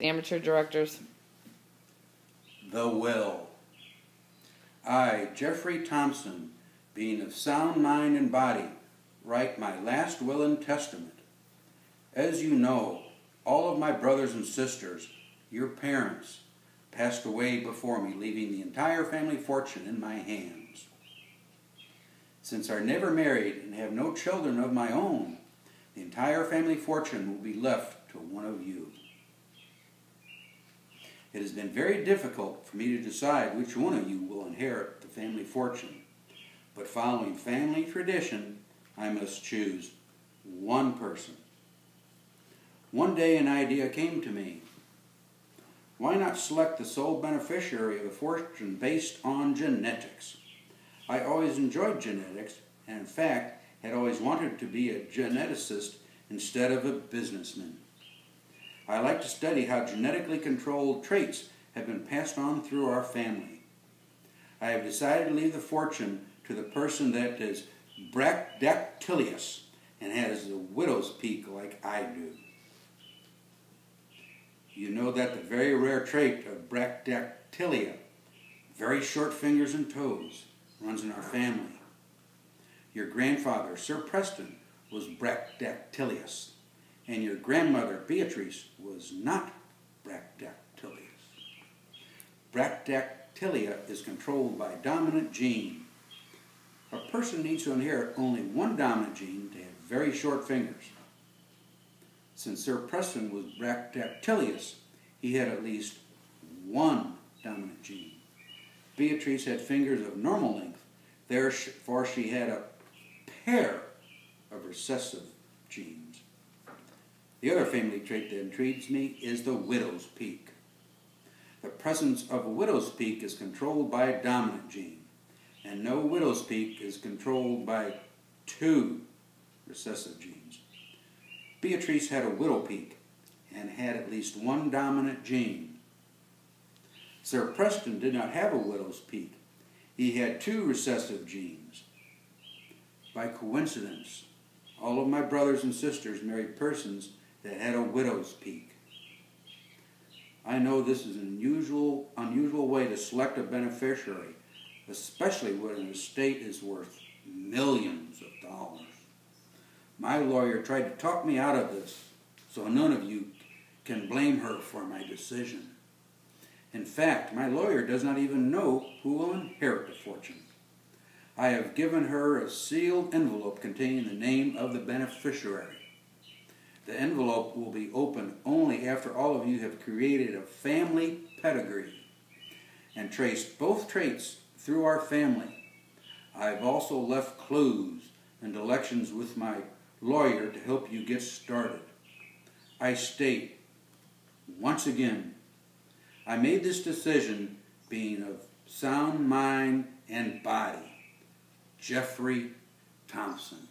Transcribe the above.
The amateur directors. The will. I, Jeffrey Thomson, being of sound mind and body, write my last will and testament. As you know, all of my brothers and sisters, your parents, passed away before me, leaving the entire family fortune in my hands. Since I never married and have no children of my own, the entire family fortune will be left to one of you. It has been very difficult for me to decide which one of you will inherit the family fortune, but following family tradition, I must choose one person. One day an idea came to me. Why not select the sole beneficiary of the fortune based on genetics? I always enjoyed genetics, and in fact had always wanted to be a geneticist instead of a businessman. I like to study how genetically controlled traits have been passed on through our family. I have decided to leave the fortune to the person that is brachdactylous and has a widow's peak like I do. You know that the very rare trait of brachdactylia, very short fingers and toes, runs in our family. Your grandfather, Sir Preston, was brachdactylous, and your grandmother, Beatrice, was not brachdactylous. Brachdactylia is controlled by a dominant gene. A person needs to inherit only one dominant gene to have very short fingers. Since Sir Preston was brachdactylous, he had at least one dominant gene. Beatrice had fingers of normal length, therefore she had a pair of recessive genes. The other family trait that intrigues me is the widow's peak. The presence of a widow's peak is controlled by a dominant gene, and no widow's peak is controlled by two recessive genes. Beatrice had a widow peak and had at least one dominant gene. Sir Preston did not have a widow's peak. He had two recessive genes. By coincidence, all of my brothers and sisters married persons that had a widow's peak. I know this is an unusual way to select a beneficiary, especially when an estate is worth millions of dollars. My lawyer tried to talk me out of this, so none of you can blame her for my decision. In fact, my lawyer does not even know who will inherit the fortune. I have given her a sealed envelope containing the name of the beneficiary. The envelope will be opened only after all of you have created a family pedigree and traced both traits through our family. I have also left clues and directions with my lawyer to help you get started. I state, once again, I made this decision being of sound mind and body. Jeffrey Thomson.